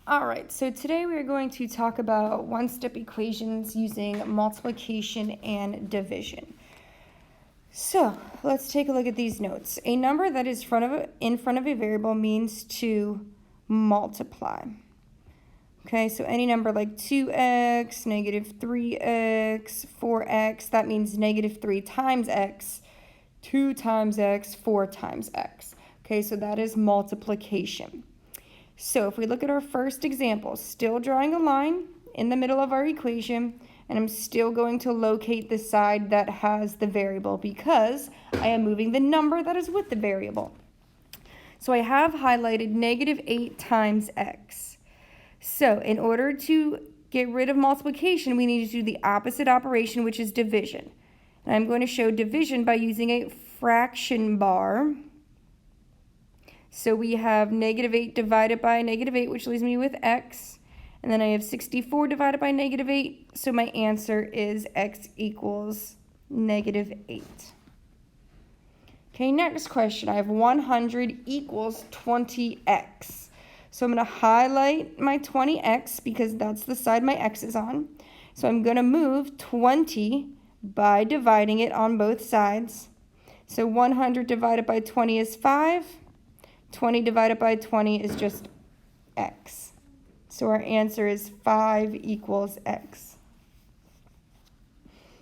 All right, so today we are going to talk about one-step equations using multiplication and division. So let's take a look at these notes. A number that is in front of a variable means to multiply. Okay, so any number like 2x, negative 3x, 4x, that means negative 3 times x, 2 times x, 4 times x. Okay, so that is multiplication. So if we look at our first example, still drawing a line in the middle of our equation, and I'm still going to locate the side that has the variable because I am moving the number that is with the variable. So I have highlighted negative 8 times x. So in order to get rid of multiplication, we need to do the opposite operation, which is division. And I'm going to show division by using a fraction bar. So we have negative 8 divided by negative 8, which leaves me with x. And then I have 64 divided by negative 8. So my answer is x equals negative 8. Okay, next question. I have 100 equals 20x. So I'm going to highlight my 20x because that's the side my x is on. So I'm going to move 20 by dividing it on both sides. So 100 divided by 20 is 5. 20 divided by 20 is just x. So our answer is 5 equals x.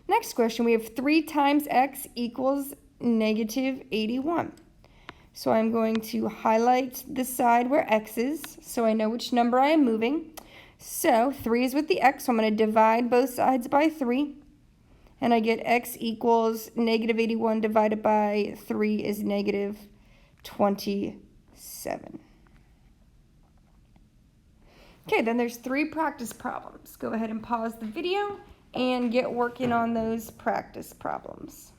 Next question, we have 3 times x equals negative 81. So I'm going to highlight the side where x is, so I know which number I am moving. So 3 is with the x, so I'm going to divide both sides by 3. And I get x equals negative 81 divided by 3 is negative 27. Okay, then there's 3 practice problems. Go ahead and pause the video and get working on those practice problems.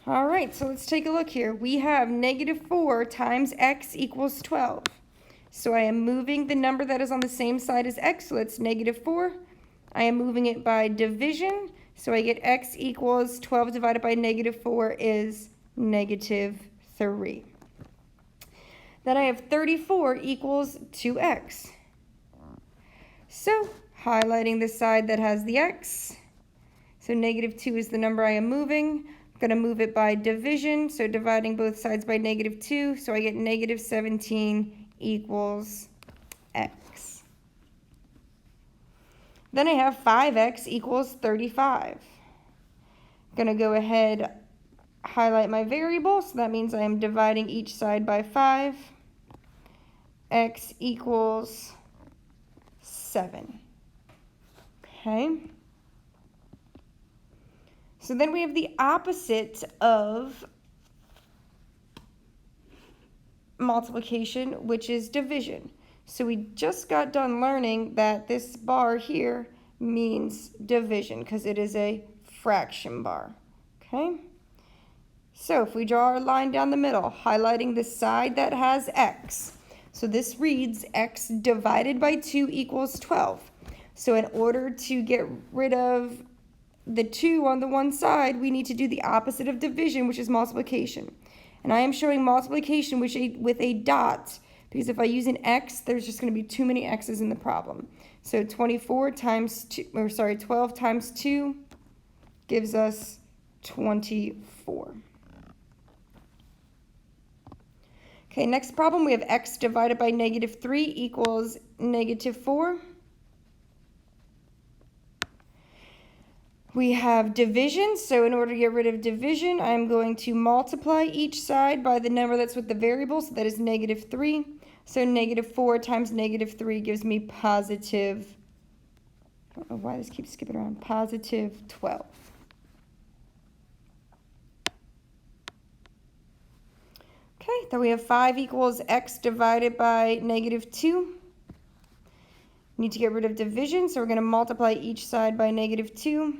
All right, so let's take a look here. We have negative 4 times x equals 12. So I am moving the number that is on the same side as x, so that's negative 4. I am moving it by division, so I get x equals 12 divided by negative 4 is negative 3. Then I have 34 equals 2x. So highlighting the side that has the x, so negative 2 is the number I am moving. I'm going to move it by division, so dividing both sides by negative 2, so I get negative 17 equals x. Then I have 5x equals 35. I'm going to go ahead, highlight my variable, so that means I am dividing each side by 5. X equals 7. Okay. So then we have the opposite of multiplication, which is division. So we just got done learning that this bar here means division because it is a fraction bar. Okay? So if we draw our line down the middle, highlighting the side that has x. So this reads x divided by 2 equals 12. So in order to get rid of the 2 on the one side, we need to do the opposite of division, which is multiplication. And I am showing multiplication with a dot, because if I use an x, there's just going to be too many x's in the problem. So 12 times 2 gives us 24. Okay, next problem, we have x divided by negative 3 equals negative 4. We have division, so in order to get rid of division, I'm going to multiply each side by the number that's with the variable, so that is negative 3. So negative 4 times negative 3 gives me positive, I don't know why this keeps skipping around, positive 12. Okay, then we have 5 equals x divided by negative 2. Need to get rid of division, so we're going to multiply each side by negative 2.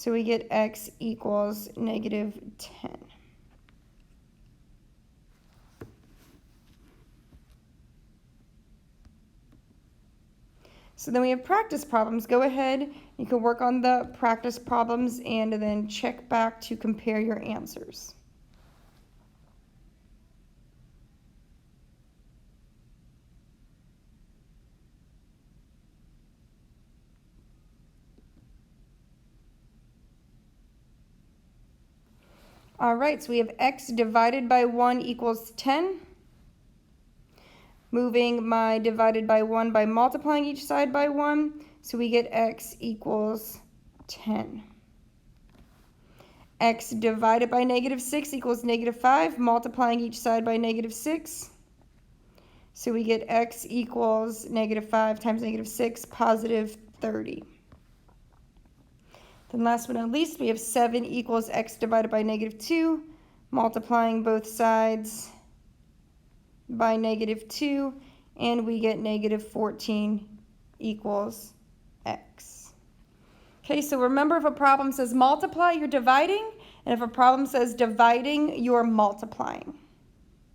So we get x equals negative 10. So then we have practice problems. Go ahead, you can work on the practice problems and then check back to compare your answers. All right, so we have x divided by 1 equals 10. Moving my divided by 1 by multiplying each side by 1, so we get x equals 10. X divided by negative 6 equals negative 5, multiplying each side by negative 6. So we get x equals negative 5 times negative 6, positive 30. Then last but not least, we have 7 equals x divided by negative 2, multiplying both sides by negative 2, and we get negative 14 equals x. Okay, so remember, if a problem says multiply, you're dividing, and if a problem says dividing, you're multiplying.